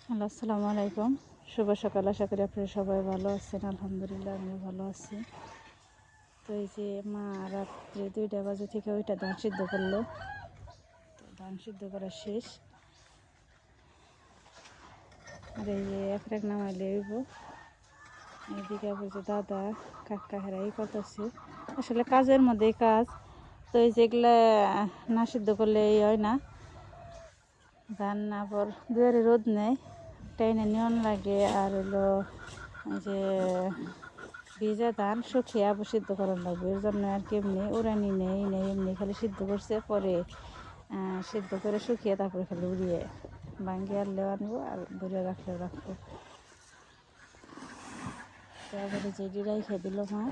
Hello, আসসালামু আলাইকুম। শুভ সকাল। আশা করি আপনারা সবাই ভালো আছেন। আলহামদুলিল্লাহ আমিও ভালো আছি। তো এই যে মা রাত্রে 2টা বাজে থেকে ওইটা ধান সিদ্ধ করলো। তো ধান সিদ্ধ করা শেষ। আর এই যে এক নামাইলে হইব। এইদিকে আবার যে দাদা কাকা হেরাই করতেছে। আসলে কাজের মধ্যেই কাজ। তো এই যেগুলা না সিদ্ধ করলে এই হয় না। ধান আবার দুয়ারে রোদ নেই, টাইনে নিয়ন লাগে। আর হলো এই যে ভিজা ধান শুকিয়ে আবার সিদ্ধ করার লাগবে, এর জন্য আর কি এমনি উড়ানি নেই এমনি খালি সিদ্ধ করছে। পরে সিদ্ধ করে শুকিয়ে তারপরে খালি উড়িয়ে ভাঙ্গি আনলেও আনবো আর ভরে রাখলেও রাখবো। তারপরে যে ডিরাই খেয়ে দিল মা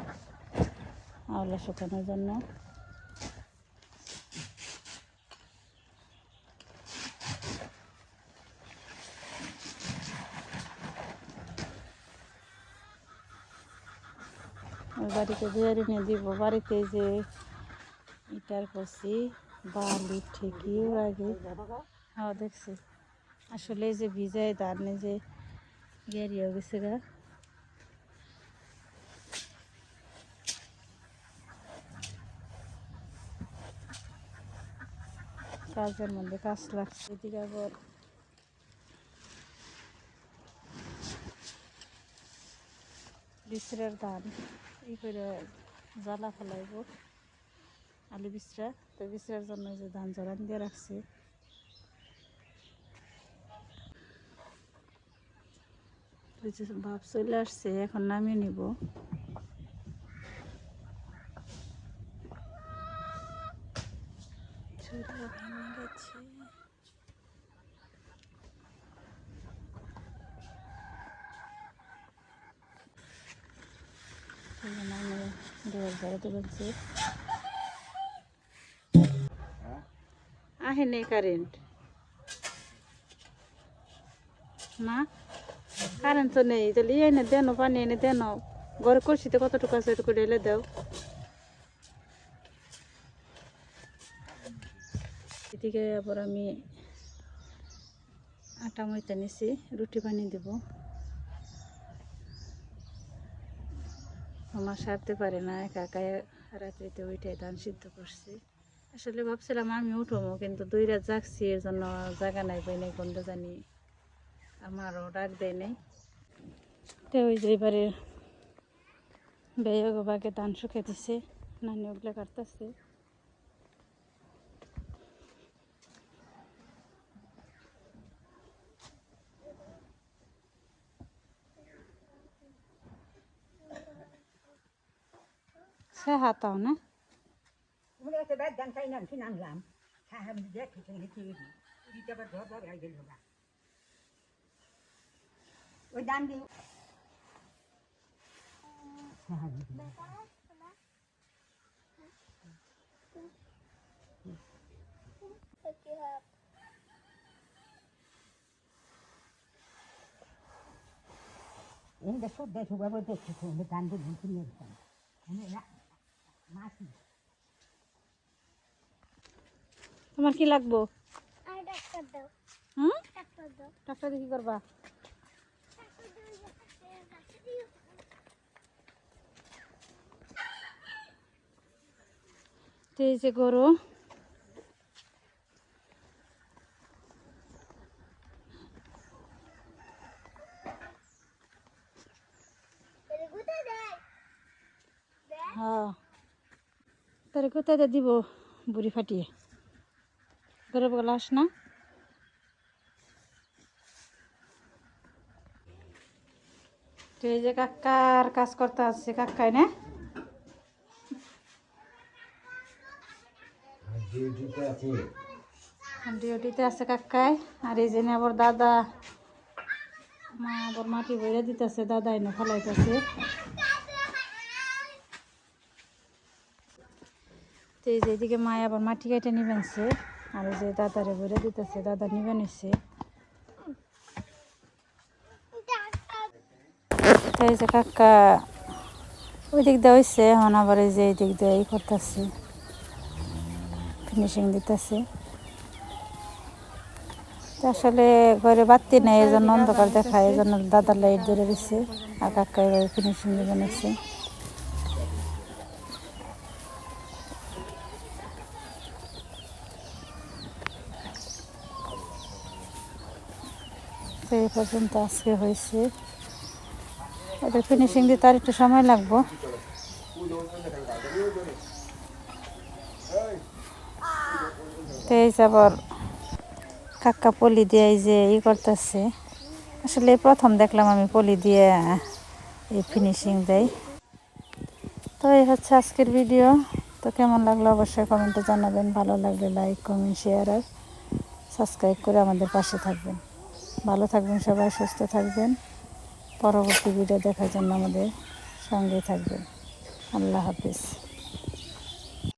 আওলা শুকানোর জন্য। ওই বাড়িতে দুয়ারি নিয়ে দিব। বাড়িতে যে ইটার করছি বালি ঠিকই আগে হ্যাঁ দেখছি। আসলে যে ভিজায় ধান যে গেরি হয়ে গেছে গা। কাজের মধ্যে কাজ লাগছে। এদিকে আবার বিচড়ার ধান এই করে জ্বালা ফেলাইব আলু বিচড়া। তো বিচড়ার জন্য যে ধান জড়ান দিয়ে রাখছে। ভাব চলে আসছে, এখন নামিয়ে নিব। আহে নেই কারেন্ট না, কারেন্ট তো নেই। তাহলে এনে দেন, পানি এনে দেন। ঘরে কষিতে কতটুকু আছে এটুকু ঢেলে দাও। এদিকে আবার আমি আটা ময়দা নিছি, রুটি বানিয়ে দেব। আমার সারতে পারে না, একা একা রাত্রিতে ওইটাই ধান সিদ্ধ করছি। আসলে ভাবছিলাম আমি উঠবো, কিন্তু 2 রাত জাগছি, এর জন্য জায়গা নাই পাই নাই কোনটা জানি। আমারও ডাক দেয় নাই। তো ওই যে এবারে বেয়ে ধান শুকে দিছে, নানি ওগুলো কাটতেছে। সে হাতাও না ওই দাম দিই এই দেখো দেখো বাবা দেখো দাম দিই কিনে মাছ। তোমার কি লাগবো? হুম, টাকা দিয়ে কি করবা? এই যে গরু হ্যাঁ, তার কোথায় দিব বুড়ি ফাটিয়ে গরু বলা আস না। তো এই যে কাকার কাজ করতে আসছে, কাকাই না ডিউটিতে আছে কাকাই। আর এই যে আবার দাদা মা আবার মাটি বইরা দিতেছে, দাদা এনে ফেলাইতেছে। তো এই যে এদিকে মা আবার মাটি কেটে নিবেনছে, আর এই যে দাদারে বইরা দিতেছে, দাদা নিবে নিচ্ছে। এই যে কাকা ওই দিক দিয়ে হয়েছে, এখন আবার এই যে এই দিক দিয়ে ই করতেছে, ফিনিশিং দিতেছে। তো আসলে ঘরে বাতি নেই, এই জন্য অন্ধকার দেখায়, এই জন্য দাদার লাইট ধরে দিচ্ছে আর কাকা এবার ফিনিশিং বানাচ্ছে। তো এই পর্যন্ত আজকে হয়েছে, এটা ফিনিশিং দিতে আর একটু সময় লাগবো। তো এই যে আবার কাকা পলি দিয়ে এই যে করতেছে, আসলে প্রথম দেখলাম আমি পলি দিয়ে এই ফিনিশিং দেয়। তো এই হচ্ছে আজকের ভিডিও। তো কেমন লাগলো অবশ্যই কমেন্টে জানাবেন, ভালো লাগলে লাইক কমেন্ট শেয়ার আর সাবস্ক্রাইব করে আমাদের পাশে থাকবেন। ভালো থাকবেন সবাই, সুস্থ থাকবেন। পরবর্তী ভিডিও দেখার জন্য আমাদের সঙ্গেই থাকবেন। আল্লাহ হাফিজ।